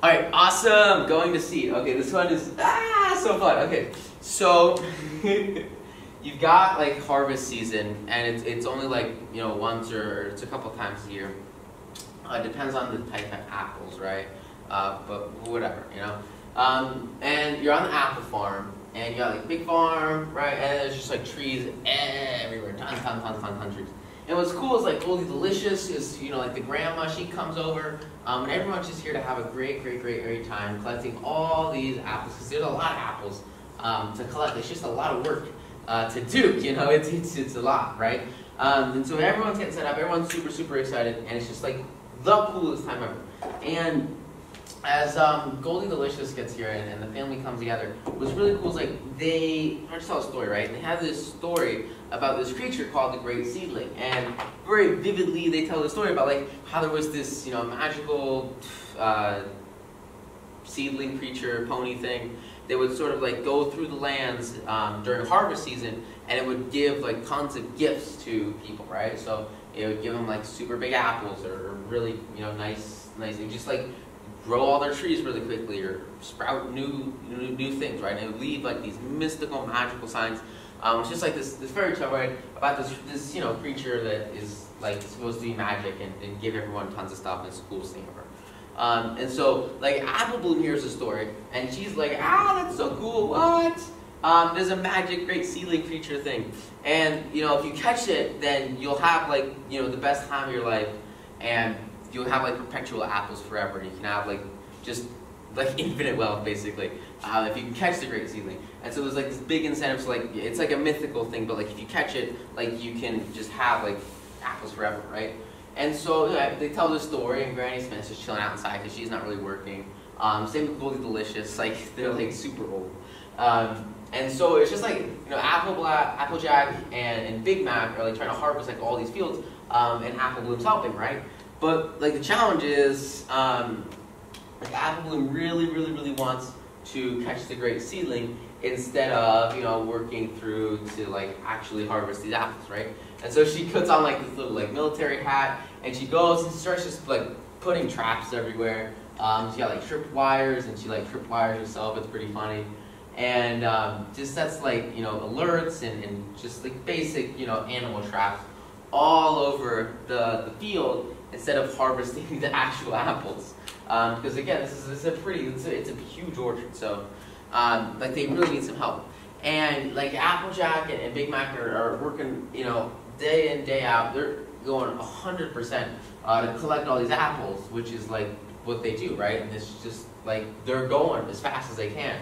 All right, awesome. Going to seed. Okay, this one is so fun. Okay, so you've got like harvest season, and it's only like once or it's a couple times a year. It depends on the type of apples, right? But whatever, and you're on the apple farm, and you got like a big farm, right? And there's just like trees everywhere, tons trees. And what's cool is like Goldie Delicious is, like the grandma, she comes over, and everyone's just here to have a great time collecting all these apples, because there's a lot of apples to collect. It's just a lot of work to do, it's a lot, right? And so everyone's getting set up, everyone's super excited, and it's just like the coolest time ever. And as Goldie Delicious gets here and the family comes together, what's really cool is like I just tell a story, right? And they have this story about this creature called the Great Seedling, and very vividly they tell the story about like how there was this magical seedling creature, pony thing, that would sort of like go through the lands during harvest season, and it would give like tons of gifts to people, right? So it would give them like super big apples or really nice, it just like grow all their trees really quickly or sprout new things, right? And it would leave like these mystical, magical signs. It's just like this fairy tale, right? About this creature that is like supposed to be magic and give everyone tons of stuff, and it's the coolest thing ever. And so like Apple Bloom hears the story, and she's like, that's so cool, what? There's a magic great seedling creature thing. And if you catch it, then you'll have like the best time of your life, and you'll have like perpetual apples forever, and you can have like just like infinite wealth basically if you can catch the great seedling. And so there's like this big incentive, so like it's like a mythical thing, but like if you catch it, like you can just have like apples forever, right? And so they tell this story, and Granny Smith's just chilling outside because she's not really working. Same with Goldie Delicious, like they're like super old. And so it's just like Applejack and Big Mac are like trying to harvest like all these fields, and Apple Bloom's helping, right? But like the challenge is, like Apple Bloom really wants to catch the great seedling instead of working through to like actually harvest these apples, right? And so she puts on like this little like military hat, and she goes and starts just like putting traps everywhere. She got like trip wires, and she like trip wires herself. It's pretty funny. And just sets like alerts and just like basic animal traps all over the field instead of harvesting the actual apples, because again it's a huge orchard, so like they really need some help. And like Applejack and Big Mac are working day in day out. They're going 100% to collect all these apples, which is like what they do, right? And it's just like they're going as fast as they can.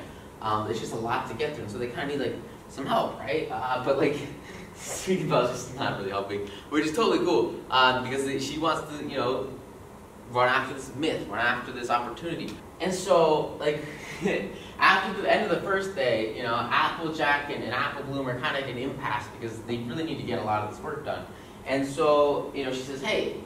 It's just a lot to get through, so they kind of need like some help, right? But like Sweetie Belle's just not really helping, which is totally cool, because she wants to run after this myth, run after this opportunity. And so like after the end of the first day, Applejack and Apple Bloom are kind of in an impasse because they really need to get a lot of this work done. And so she says, hey,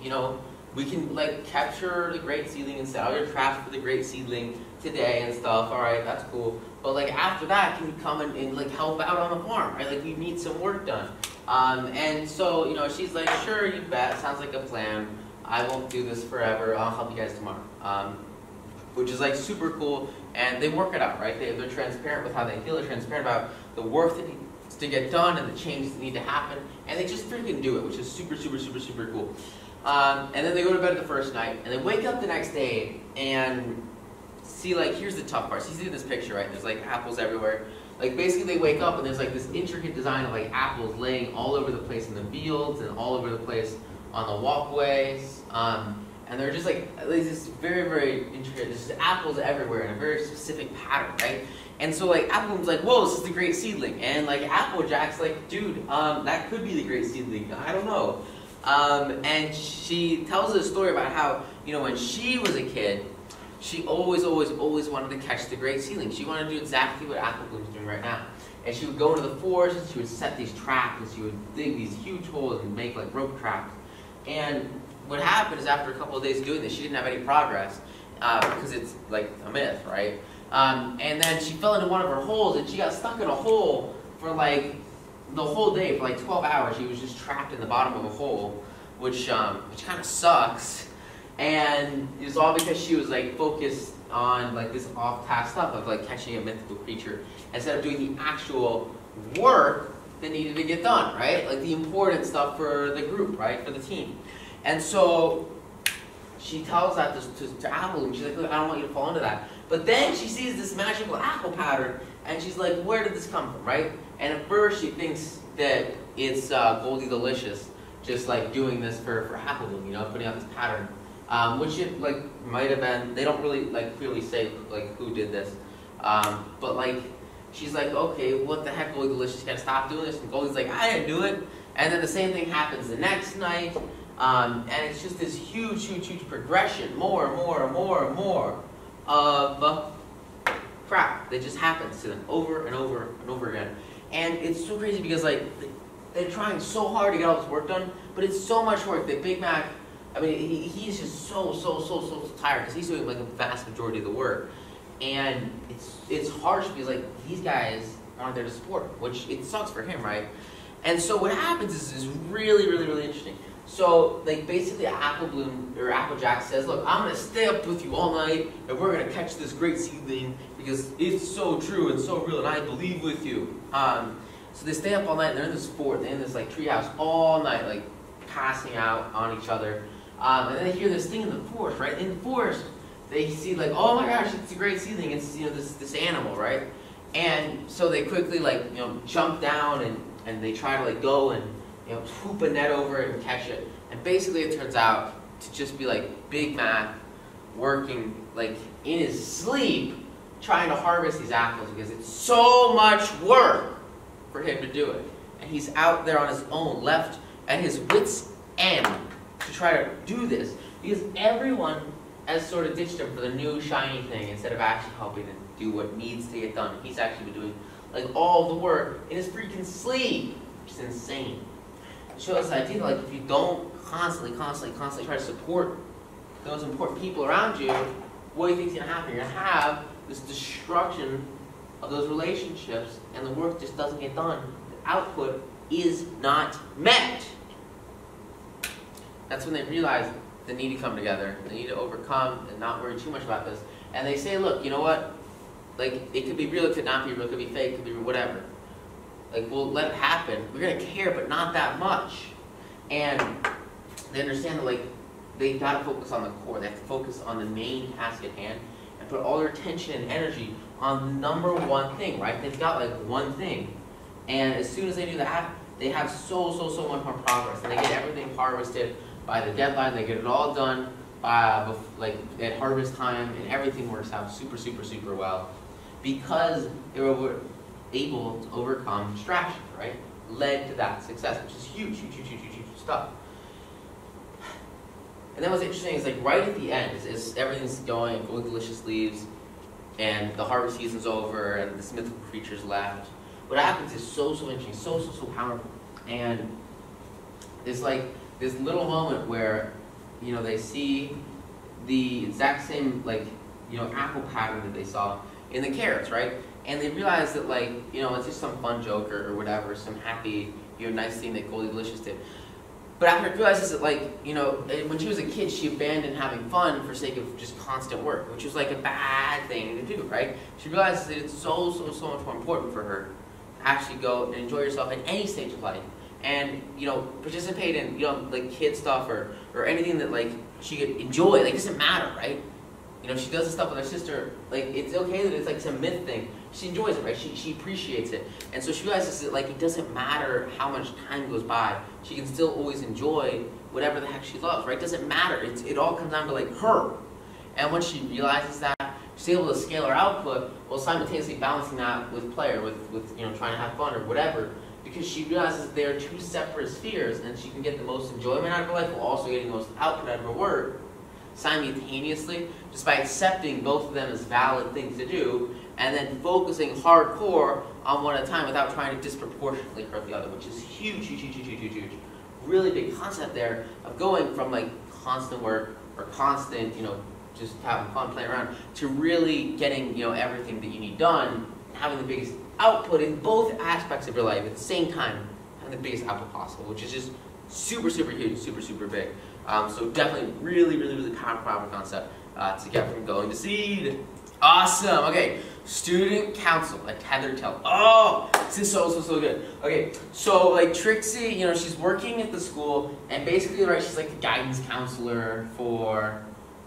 we can like capture the great seedling and set all your traps for the great seedling today and stuff. All right, that's cool. But like after that, can you come and like help out on the farm, right? Like we need some work done. And so she's like, sure, you bet. Sounds like a plan. I won't do this forever. I'll help you guys tomorrow. Which is like super cool. And they work it out, right? They're transparent with how they feel. They're transparent about the work that needs to get done and the changes that need to happen. And they just freaking do it, which is super cool. And then they go to bed the first night, and they wake up the next day and see, like, here's the tough part. So you see this picture, right? There's like apples everywhere. Like basically they wake up and there's like this intricate design of like apples laying all over the place in the fields and all over the place on the walkways. And they're just like this very intricate, there's just apples everywhere in a very specific pattern, right? And so like Apple Bloom's like, whoa, this is the great seedling. And like Applejack's like, dude, that could be the great seedling. I don't know. And she tells us a story about how, when she was a kid, she always wanted to catch the great seedling. She wanted to do exactly what Apple Bloom's doing right now. And she would go into the forest and she would set these traps and she would dig these huge holes and make like rope traps. And what happened is after a couple of days of doing this, she didn't have any progress because it's like a myth, right? And then she fell into one of her holes and she got stuck in a hole for like the whole day, for like 12 hours. She was just trapped in the bottom of a hole, which kind of sucks. And it was all because she was like focused on like this off-task stuff of like catching a mythical creature instead of doing the actual work that needed to get done, right? Like the important stuff for the group, right? For the team. And so she tells that to Apple, and she's like, look, I don't want you to fall into that. But then she sees this magical apple pattern, and she's like, where did this come from, right? And at first she thinks that it's Goldie Delicious just like doing this for Apple Bloom, you know, putting out this pattern. Which it like might have been, they don't really like clearly say like who did this. But like, she's like, okay, what the heck, Goldie Delicious, you gotta stop doing this. And Goldie's like, I didn't do it. And then the same thing happens the next night. And it's just this huge progression, more of crap that just happens to them over and over again. And it's so crazy because like they're trying so hard to get all this work done, but it's so much work that Big Mac, I mean, he's just so tired because he's doing like a vast majority of the work. And it's harsh because like these guys aren't there to support him, which it sucks for him, right? And so what happens is really interesting. So like basically Apple Bloom or Applejack says, look, I'm gonna stay up with you all night and we're gonna catch this great seedling because it's so true and so real and I believe with you. So they stay up all night and they're in this fort, they're in this like treehouse all night, like passing out on each other. And then they hear this thing in the forest, right? In the forest, they see like, oh my gosh, it's a great seedling. It's, you know, this animal, right? And so they quickly like, you know, jump down and they try to like go and, you know, swoop a net over it and catch it. And basically it turns out to just be like Big Mac working like in his sleep trying to harvest these apples because it's so much work for him to do it. And he's out there on his own, left at his wit's end to try to do this because everyone has sort of ditched him for the new shiny thing instead of actually helping him do what needs to get done. He's actually been doing like all the work in his freaking sleep, which is insane. It shows the idea that like if you don't constantly try to support those important people around you, what do you think is going to happen? You're going to have this destruction of those relationships and the work just doesn't get done. The output is not met. That's when they realize they need to come together. They need to overcome and not worry too much about this. And they say, look, you know what? Like, it could be real, it could not be real, it could be fake, it could be whatever. Like, we'll let it happen. We're going to care, but not that much. And they understand that, like, they got to focus on the core. They have to focus on the main task at hand and put all their attention and energy on the number one thing, right? They've got, like, one thing. And as soon as they do that, they have so much more progress. And they get everything harvested by the deadline. They get it all done by, like, at harvest time, and everything works out super well because they were able to overcome distraction, right? Led to that success, which is huge stuff. And then what's interesting is like right at the end, is everything's going, Goldie Delicious leaves, and the harvest season's over, and this mythical creature's left. What happens is so interesting, so powerful, and there's like this little moment where, you know, they see the exact same like, you know, apple pattern that they saw in the carrots, right? And they realize that, like, you know, it's just some fun joke or whatever, some happy, you know, nice thing that Goldie Delicious did. But after it realizes that, like, you know, when she was a kid, she abandoned having fun for sake of just constant work, which was like a bad thing to do, right? She realizes that it's so much more important for her to actually go and enjoy yourself in any stage of life. And, you know, participate in, you know, like kid stuff or anything that, like, she could enjoy. Like, it doesn't matter, right? You know, she does this stuff with her sister. Like, it's okay that it's like some myth thing. She enjoys it, right? She appreciates it. And so she realizes that, like, it doesn't matter how much time goes by. She can still always enjoy whatever the heck she loves, right? It doesn't matter. It all comes down to, like, her. And once she realizes that, she's able to scale her output while simultaneously balancing that with play or with you know, trying to have fun or whatever. Because she realizes they're two separate spheres and she can get the most enjoyment out of her life while also getting the most output out of her work simultaneously, just by accepting both of them as valid things to do, and then focusing hardcore on one at a time without trying to disproportionately hurt the other, which is huge. Really big concept there of going from like constant work or constant, you know, just having fun, playing around, to really getting, you know, everything that you need done, having the biggest output in both aspects of your life at the same time, having the biggest output possible, which is just super huge, super big. So definitely really powerful concept. to get from going to seed. Awesome. Okay, student council, like Heather Tell. Oh, this is so good. Okay, so like Trixie, you know, she's working at the school, and basically, right, she's like the guidance counselor for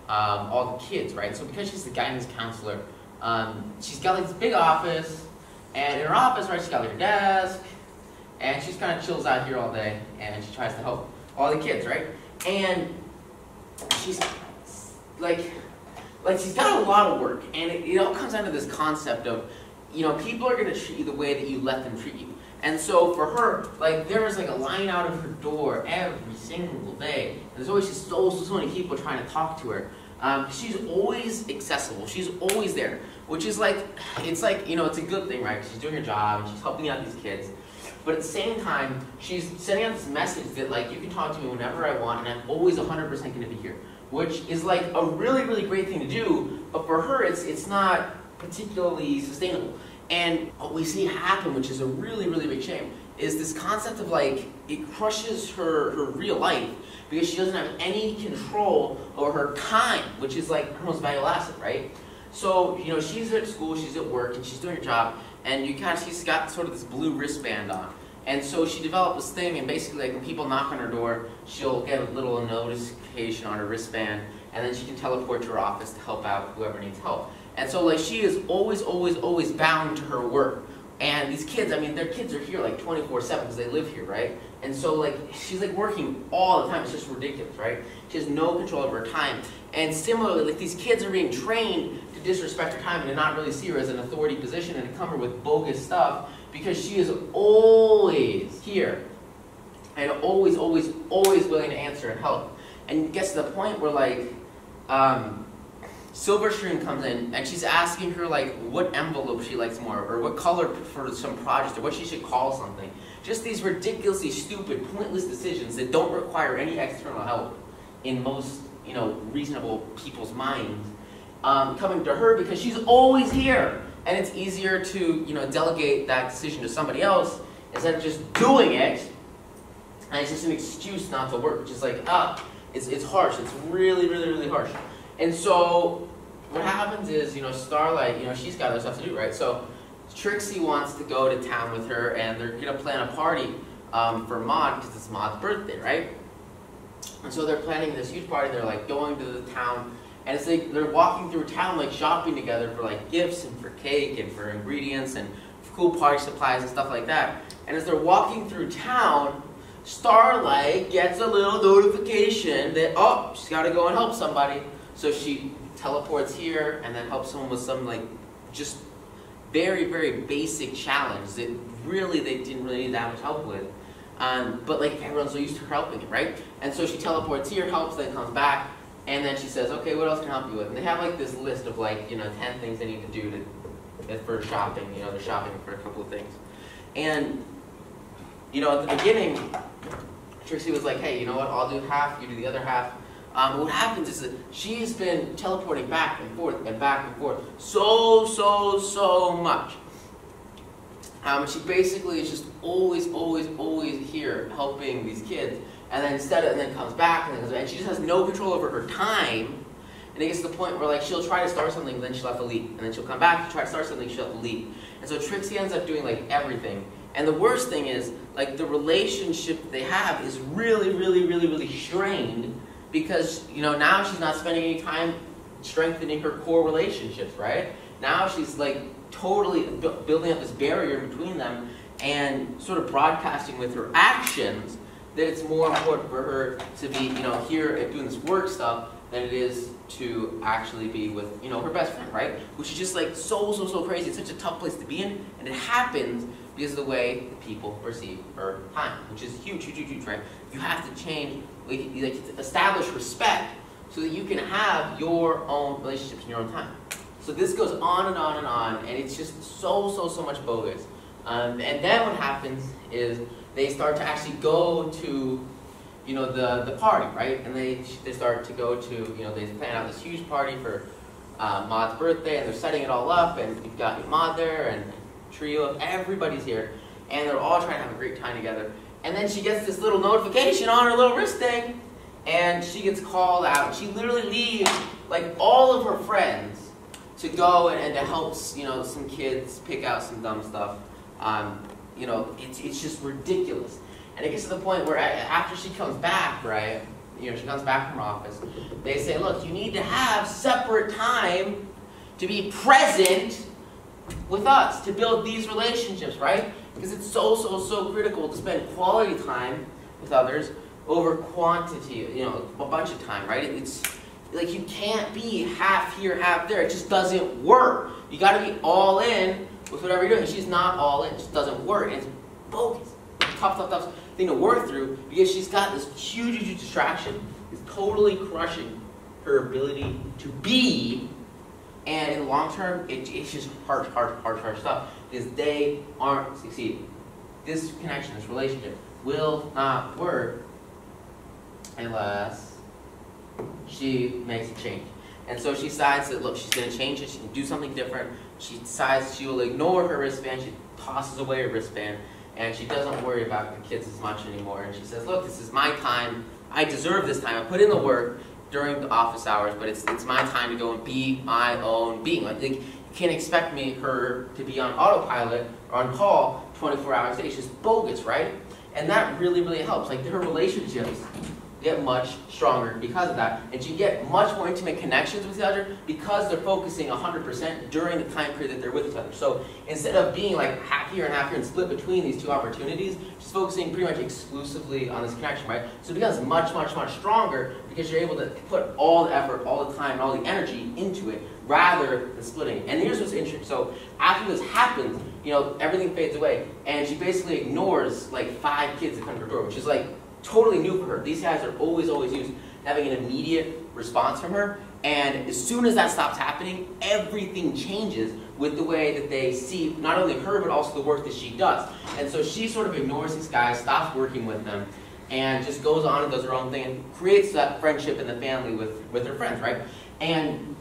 all the kids, right? So because she's the guidance counselor, she's got like this big office, and in her office, right, she's got like her desk, and she's kind of chills out here all day, and she tries to help all the kids, right? And she's like she's got a lot of work, and it all comes down to this concept of, you know, people are going to treat you the way that you let them treat you. And so for her, like, there is like a line out of her door every single day. And there's always just so many people trying to talk to her. She's always accessible. She's always there, which is like, it's like, you know, it's a good thing, right? 'Cause she's doing her job, and she's helping out these kids. But at the same time, she's sending out this message that, like, you can talk to me whenever I want, and I'm always 100% going to be here. Which is like a really great thing to do, but for her it's not particularly sustainable. And what we see happen, which is a really big shame, is this concept of like, it crushes her real life because she doesn't have any control over her time, which is like her most valuable asset, right? So, you know, she's at school, she's at work, and she's doing her job, and she's got sort of this blue wristband on. And so she developed this thing, and basically, like, when people knock on her door, she'll get a little notification on her wristband, and then she can teleport to her office to help out whoever needs help. And so, like, she is always bound to her work. And these kids, I mean, their kids are here, like, 24/7 because they live here, right? And so, like, she's, like, working all the time. It's just ridiculous, right? She has no control over her time. And similarly, like, these kids are being trained to disrespect her time and to not really see her as an authority position and to come her with bogus stuff, because she is always here and always willing to answer and help. And it gets to the point where, like, Silverstream comes in and she's asking her, like, what envelope she likes more, or what color for some project, or what she should call something. Just these ridiculously stupid, pointless decisions that don't require any external help in most, you know, reasonable people's minds, coming to her because she's always here. And it's easier to, you know, delegate that decision to somebody else instead of just doing it. And it's just an excuse not to work, which is like, it's harsh. It's really harsh. And so what happens is, you know, Starlight, you know, she's got other stuff to do, right? So Trixie wants to go to town with her, and they're going to plan a party for Maud because it's Maud's birthday, right? And so they're planning this huge party. They're, like, going to the town. And it's like they're walking through town, like, shopping together for, like, gifts and for cake and for ingredients and for cool party supplies and stuff like that. And as they're walking through town, Starlight gets a little notification that, oh, she's got to go and help somebody. So she teleports here and then helps someone with some, like, just very basic challenge that really they didn't really need that much help with. But, like, everyone's so used to her helping it, right? And so she teleports here, helps, then comes back. And then she says, okay, what else can I help you with? And they have, like, this list of, like, you know, 10 things they need to do for shopping. You know, they're shopping for a couple of things. And, you know, at the beginning, Trixie was like, hey, you know what, I'll do half, you do the other half. But what happens is that she's been teleporting back and forth so much. She basically is just always here helping these kids. And then comes back, and she just has no control over her time. And it gets to the point where, like, she'll try to start something, then she'll have to leave. And then she'll come back to try to start something, she'll have to leave. And so Trixie ends up doing, like, everything. And the worst thing is, like, the relationship they have is really strained because, you know, now she's not spending any time strengthening her core relationships, right? Now she's, like, totally building up this barrier between them and sort of broadcasting with her actions that it's more important for her to be, you know, here and doing this work stuff than it is to actually be with, you know, her best friend, right? Which is just, like, so crazy. It's such a tough place to be in, and it happens because of the way people perceive her time, which is huge, right? You have to change, like, establish respect so that you can have your own relationships in your own time. So this goes on and on, and it's just so much bogus. And then what happens is they start to actually go to, you know, the party, right? And they start to go to, you know, they plan out this huge party for Maud's birthday, and they're setting it all up, and you've got Maud there, and a trio of everybody's here, and they're all trying to have a great time together. And then she gets this little notification on her little wrist thing, and she gets called out. She literally leaves like all of her friends to go and to help, you know, some kids pick out some dumb stuff. You know, it's just ridiculous. And it gets to the point where after she comes back, right, you know, she comes back from her office, they say, look, you need to have separate time to be present with us, to build these relationships, right? Because it's so critical to spend quality time with others over quantity, you know, a bunch of time, right? It's like you can't be half here, half there. It just doesn't work. You got to be all in with whatever you're doing. She's not all in. It just doesn't work. And it's bogus. It's a tough thing to work through because she's got this huge distraction. It's totally crushing her ability to be. And in the long term, it's just harsh stuff because they aren't succeeding. This connection, this relationship, will not work unless she makes a change. And so she decides that, look, she's going to change it. She can do something different. She decides she will ignore her wristband. She tosses away her wristband. And she doesn't worry about the kids as much anymore. And she says, look, this is my time. I deserve this time. I put in the work during the office hours, but it's my time to go and be my own being. Like, you can't expect her to be on autopilot or on call 24 hours a day. It's just bogus, right? And that really helps. Like, her relationships get much stronger because of that. And you get much more intimate connections with each other because they're focusing 100% during the time period that they're with each other. So instead of being like half here and half here and split between these two opportunities, she's focusing pretty much exclusively on this connection, right? So it becomes much stronger because you're able to put all the effort, all the time, and all the energy into it rather than splitting. And here's what's interesting. So after this happens, you know, everything fades away and she basically ignores like 5 kids that come to her door, which is like totally new for her. These guys are always used to having an immediate response from her. And as soon as that stops happening, everything changes with the way that they see not only her, but also the work that she does. And so she sort of ignores these guys, stops working with them, and just goes on and does her own thing and creates that friendship in the family with her friends, right? And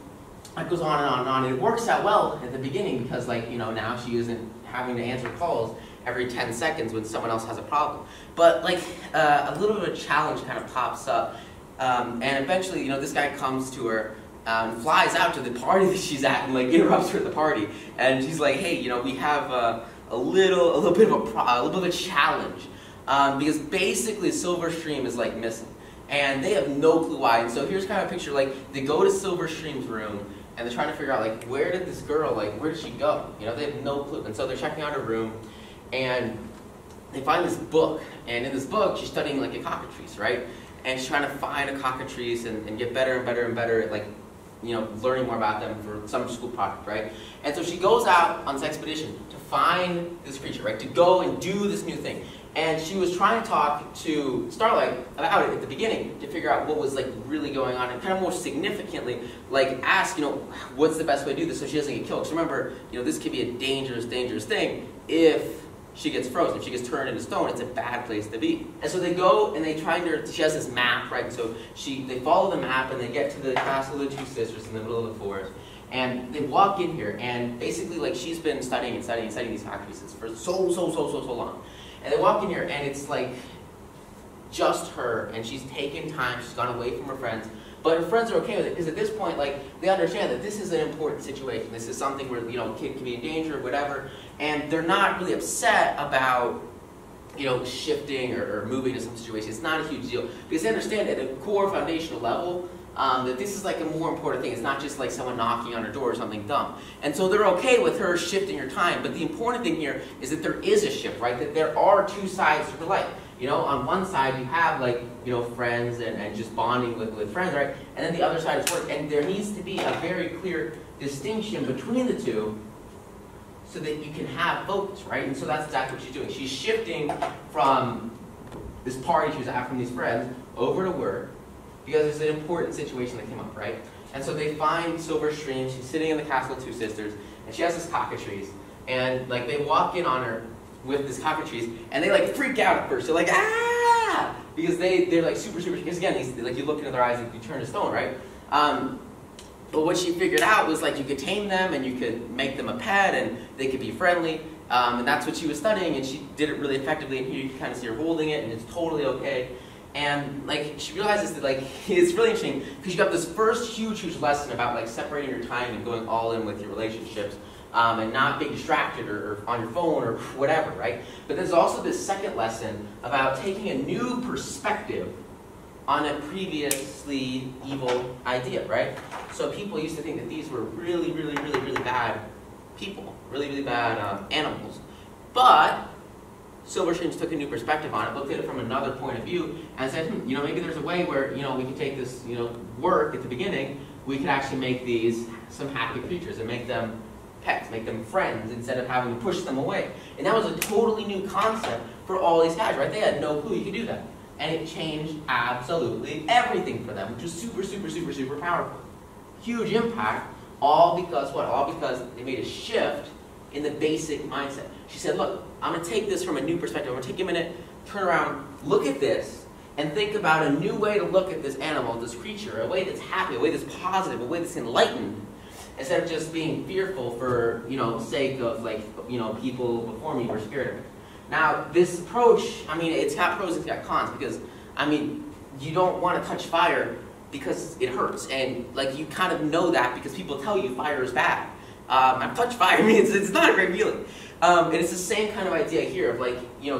it goes on and on and on. And it works out well at the beginning because, like, you know, now she isn't having to answer calls every 10 seconds when someone else has a problem. But like a little bit of a challenge kind of pops up. And eventually, you know, this guy comes to her and flies out to the party that she's at and like interrupts her at the party. And she's like, hey, you know, we have a little bit of a challenge. Because basically Silverstream is like missing. And they have no clue why. And so here's kind of a picture, like they go to Silverstream's room and they're trying to figure out like where did this girl, like where did she go? You know, they have no clue. And so they're checking out her room and they find this book. And in this book, she's studying like a cockatrice, right? And she's trying to find a cockatrice and get better and better at like, you know, learning more about them for some school project, right? And so she goes out on this expedition to find this creature, right? To go and do this new thing. And she was trying to talk to Starlight about it at the beginning to figure out what was like really going on and kind of more significantly, like ask, you know, what's the best way to do this so she doesn't get killed? Because remember, you know, this could be a dangerous thing if she gets frozen. If she gets turned into stone, it's a bad place to be. And so they go and they try to, she has this map, right? So they follow the map and they get to the Castle of the Two Sisters in the middle of the forest. And they walk in here and basically like she's been studying these cockatrices for so long. And they walk in here and it's like just her and she's taken time, she's gone away from her friends. But her friends are okay with it because at this point, like, they understand that this is an important situation. This is something where, you know, a kid can be in danger or whatever. And they're not really upset about, you know, shifting or moving to some situation. It's not a huge deal. Because they understand at a core foundational level that this is like a more important thing. It's not just like someone knocking on her door or something dumb. And so they're okay with her shifting her time. But the important thing here is that there is a shift, right? That there are two sides to her life. You know, on one side you have like, you know, friends and just bonding with friends, right? And then the other side is work. And there needs to be a very clear distinction between the two so that you can have focus, right? And so that's exactly what she's doing. She's shifting from this party she was at from these friends over to work because there's an important situation that came up, right? And so they find Silverstream. She's sitting in the Castle of Two Sisters and she has this cockatrice. And like they walk in on her with this cockatrice, and they like freak out at first. They're like, ah! Because they're like super, because again, like you look into their eyes and you turn to stone, right? But what she figured out was like you could tame them and you could make them a pet and they could be friendly. And that's what she was studying and she did it really effectively. And here you can kind of see her holding it and it's totally okay. And like she realizes that like it's really interesting because you got this first huge lesson about like separating your time and going all in with your relationships, and not being distracted or on your phone or whatever, right? But there's also this second lesson about taking a new perspective on a previously evil idea, right? So people used to think that these were really bad people, really bad animals. But Silvershames took a new perspective on it, looked at it from another point of view, and said, maybe there's a way where, we can take this, work at the beginning, we could actually make these some happy creatures and make them pets, make them friends, instead of having to push them away. And that was a totally new concept for all these guys, right? They had no clue you could do that. And it changed absolutely everything for them, which is super powerful. Huge impact, all because what? All because they made a shift in the basic mindset. She said, look, I'm going to take this from a new perspective. I'm going to take a minute, turn around, look at this, and think about a new way to look at this animal, this creature, a way that's happy, a way that's positive, a way that's enlightened, instead of just being fearful for, sake of, like, people before me were scared of it. Now, this approach, it's got pros and it's got cons, because, you don't want to touch fire because it hurts, and, like, you kind of know that because people tell you fire is bad. I've touched fire, it's not a great feeling. And it's the same kind of idea here of, like,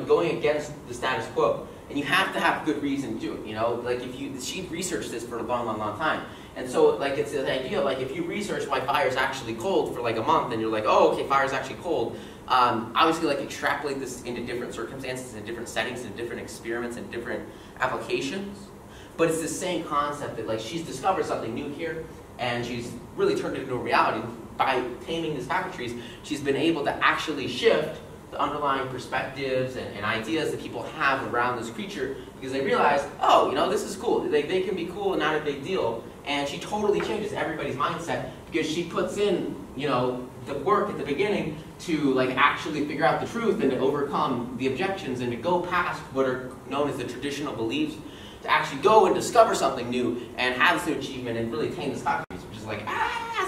going against the status quo. And you have to have good reason to do it, like she researched this for a long time. And so, like, it's the idea of, like, if you research why fire is actually cold for, like, a month, and you're like, oh, okay, fire is actually cold, obviously, like, extrapolate this into different circumstances, and different settings, and different experiments, and different applications. But it's the same concept that, like, she's discovered something new here, and she's really turned it into a reality. By taming these happy trees, she's been able to actually shift the underlying perspectives and ideas that people have around this creature, because they realize, oh, this is cool. They can be cool and not a big deal. And she totally changes everybody's mindset because she puts in, the work at the beginning to, like, actually figure out the truth and to overcome the objections and to go past what are known as the traditional beliefs, to actually go and discover something new and have this new achievement and really tame this happy trees, which is like,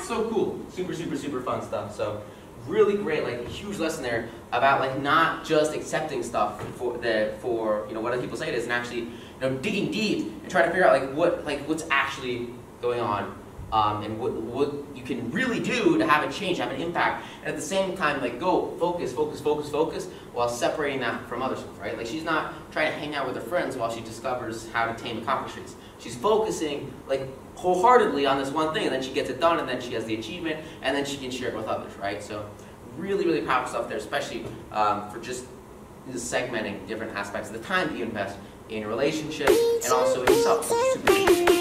so cool. Super fun stuff. So really great, like, a huge lesson there about, like, not just accepting stuff for what other people say it is, and actually digging deep and trying to figure out what's actually going on, and what you can really do to have a change, have an impact, and at the same time, like, go focus while separating that from other stuff, right? Like, she's not trying to hang out with her friends while she discovers how to tame accomplishments. She's focusing, like, wholeheartedly on this one thing, and then she gets it done, and then she has the achievement, and then she can share it with others, right? So really powerful stuff there, especially for just segmenting different aspects of the time that you invest in your relationship and also in yourself. Super